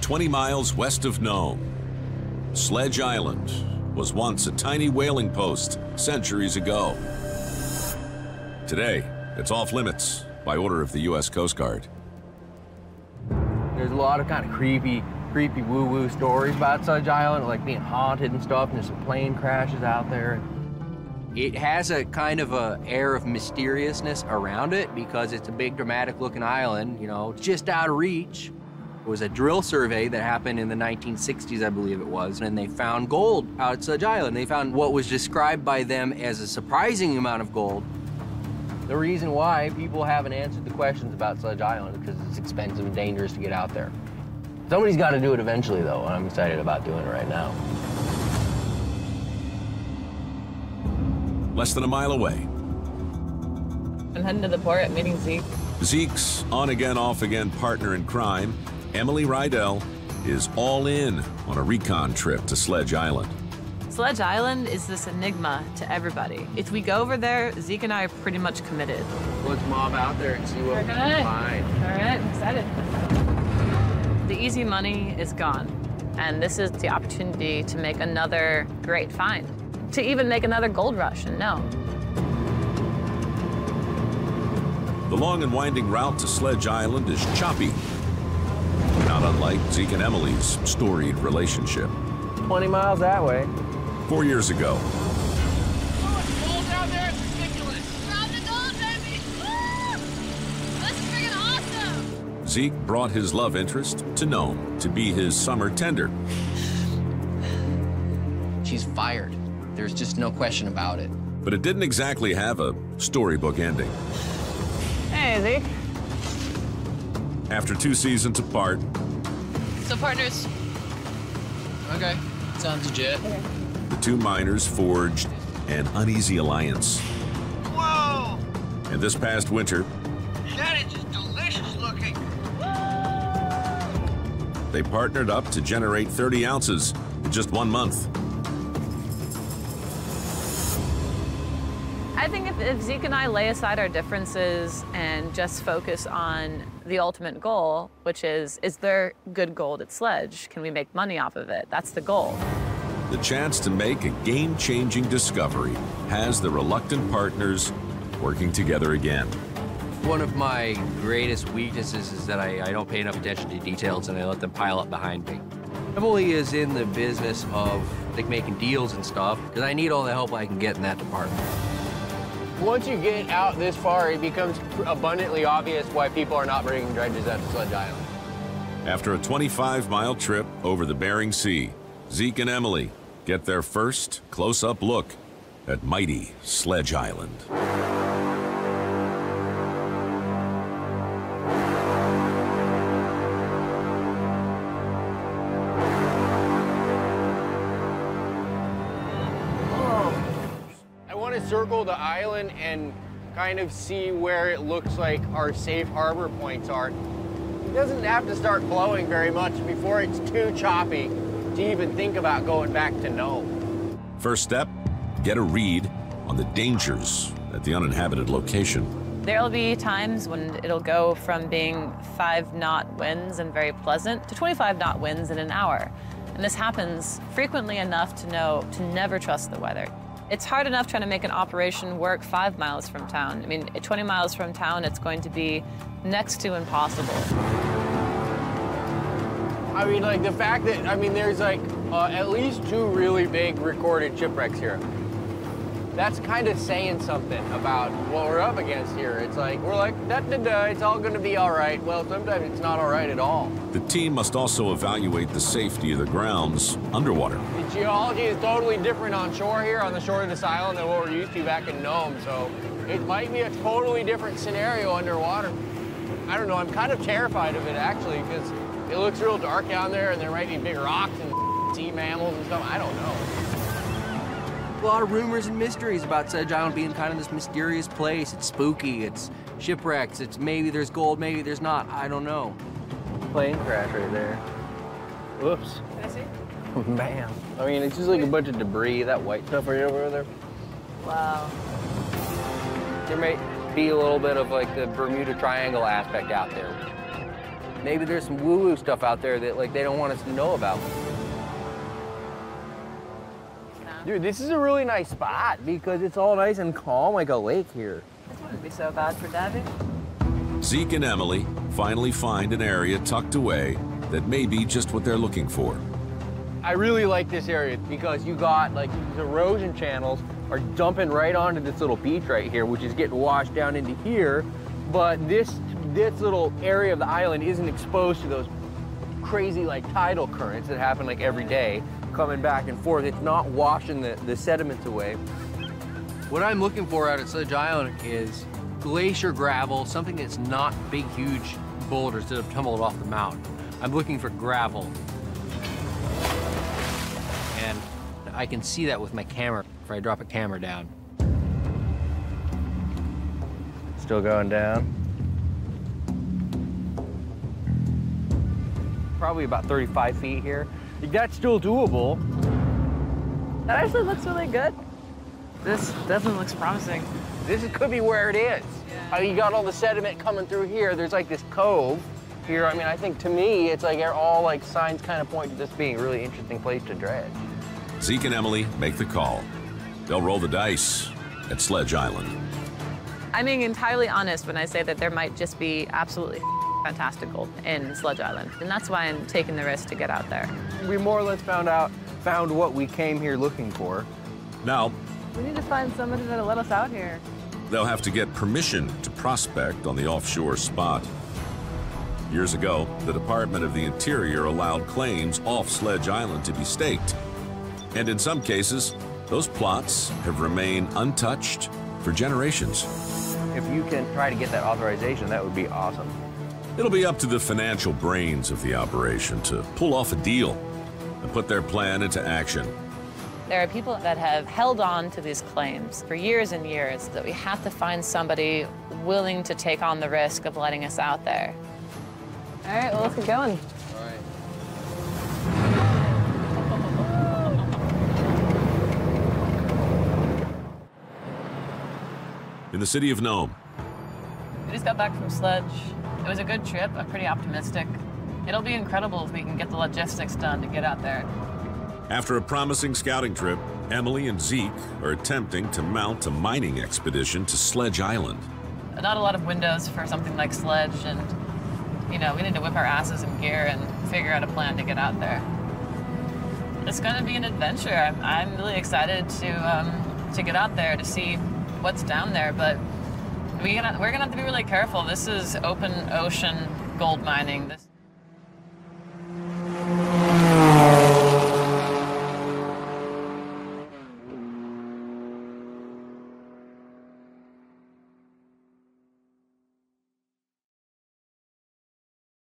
20 miles west of Nome. Sledge Island was once a tiny whaling post centuries ago. Today, it's off limits by order of the U.S. Coast Guard. There's a lot of kind of creepy woo-woo stories about Sledge Island, like being haunted and stuff, and there's some plane crashes out there. It has a kind of a air of mysteriousness around it because it's a big, dramatic-looking island, you know, just out of reach. It was a drill survey that happened in the 1960s, I believe it was, and they found gold out at Sledge Island. They found what was described by them as a surprising amount of gold. The reason why people haven't answered the questions about Sledge Island is because it's expensive and dangerous to get out there. Somebody's got to do it eventually, though, and I'm excited about doing it right now. Less than a mile away. I'm heading to the port, meeting Zeke. Zeke's on-again, off-again partner in crime, Emily Rydell, is all in on a recon trip to Sledge Island. Sledge Island is this enigma to everybody. If we go over there, Zeke and I are pretty much committed. Let's mob out there and see what we can find. All right, I'm excited. The easy money is gone, and this is the opportunity to make another great find, to even make another gold rush in Nome. The long and winding route to Sledge Island is choppy, not unlike Zeke and Emily's storied relationship. 20 miles that way. 4 years ago, Gold out there, it's ridiculous. Found the gold, baby! Woo! That's freaking awesome! Zeke brought his love interest to Nome to be his summer tender. She's fired. There's just no question about it. But it didn't exactly have a storybook ending. Hey, Zeke. After 2 seasons apart, So, partners. Okay, sounds legit. Okay. the two miners forged an uneasy alliance. Whoa! And this past winter, That is just delicious looking. they partnered up to generate 30 ounces in just 1 month. I think if Zeke and I lay aside our differences and just focus on the ultimate goal, which is there good gold at Sledge? Can we make money off of it? That's the goal. The chance to make a game-changing discovery has the reluctant partners working together again. One of my greatest weaknesses is that I don't pay enough attention to details and I let them pile up behind me. Emily is in the business of like making deals and stuff because I need all the help I can get in that department. Once you get out this far, it becomes abundantly obvious why people are not bringing dredges out to Sledge Island. After a 25-mile trip over the Bering Sea, Zeke and Emily get their first close-up look at mighty Sledge Island. Circle the island and kind of see where it looks like our safe harbor points are. It doesn't have to start blowing very much before it's too choppy to even think about going back to Nome. First step, get a read on the dangers at the uninhabited location. There'll be times when it'll go from being 5-knot winds and very pleasant to 25-knot winds in an hour. And this happens frequently enough to know to never trust the weather. It's hard enough trying to make an operation work 5 miles from town. I mean, 20 miles from town, it's going to be next to impossible. I mean, like the fact that, I mean, there's like at least 2 really big recorded shipwrecks here. That's kind of saying something about what we're up against here. It's like, we're like, it's all gonna be all right. Well, sometimes it's not all right at all. The team must also evaluate the safety of the grounds underwater. The geology is totally different on shore here, on the shore of this island, than what we're used to back in Nome, so it might be a totally different scenario underwater. I don't know, I'm kind of terrified of it, actually, because it looks real dark down there, and there might be big rocks and sea mammals and stuff. I don't know. A lot of rumors and mysteries about Sledge Island being kind of this mysterious place. It's spooky, it's shipwrecks, it's maybe there's gold, maybe there's not, I don't know. Plane crash right there. Whoops. Can I see? Bam. I mean, it's just like a bunch of debris, that white stuff right over there. Wow. There may be a little bit of like the Bermuda Triangle aspect out there. Maybe there's some woo-woo stuff out there that like they don't want us to know about. Dude, this is a really nice spot because it's all nice and calm like a lake here. This wouldn't be so bad for diving. Zeke and Emily finally find an area tucked away that may be just what they're looking for. I really like this area because you got like these erosion channels are dumping right onto this little beach right here, which is getting washed down into here. But this little area of the island isn't exposed to those crazy like tidal currents that happen like every day coming back and forth. It's not washing the sediments away. What I'm looking for out at Sledge Island is glacier gravel, something that's not big, huge boulders that have tumbled off the mountain. I'm looking for gravel. And I can see that with my camera if I drop a camera down. Still going down. Probably about 35 feet here. That's still doable. That actually looks really good. This definitely looks promising. This could be where it is. Yeah. You got all the sediment coming through here. There's like this cove here. I mean, I think to me, it's like all like signs kind of point to this being a really interesting place to dredge. Zeke and Emily make the call. They'll roll the dice at Sledge Island. I'm being entirely honest when I say that there might just be absolutely fantastic gold in Sledge Island. And that's why I'm taking the risk to get out there. We more or less found what we came here looking for. Now, We need to find somebody that'll let us out here. they'll have to get permission to prospect on the offshore spot. Years ago, the Department of the Interior allowed claims off Sledge Island to be staked. And in some cases, those plots have remained untouched for generations. If you can try to get that authorization, that would be awesome. It'll be up to the financial brains of the operation to pull off a deal and put their plan into action. There are people that have held on to these claims for years and years, that we have to find somebody willing to take on the risk of letting us out there. All right, well, let's get going. All right. In the city of Nome, We just got back from Sledge. It was a good trip. I'm pretty optimistic. It'll be incredible if we can get the logistics done to get out there. after a promising scouting trip, Emily and Zeke are attempting to mount a mining expedition to Sledge Island. Not a lot of windows for something like Sledge, and we need to whip our asses in gear and figure out a plan to get out there. It's going to be an adventure. I'm really excited to get out there to see what's down there, but we're gonna have to be really careful. This is open ocean gold mining.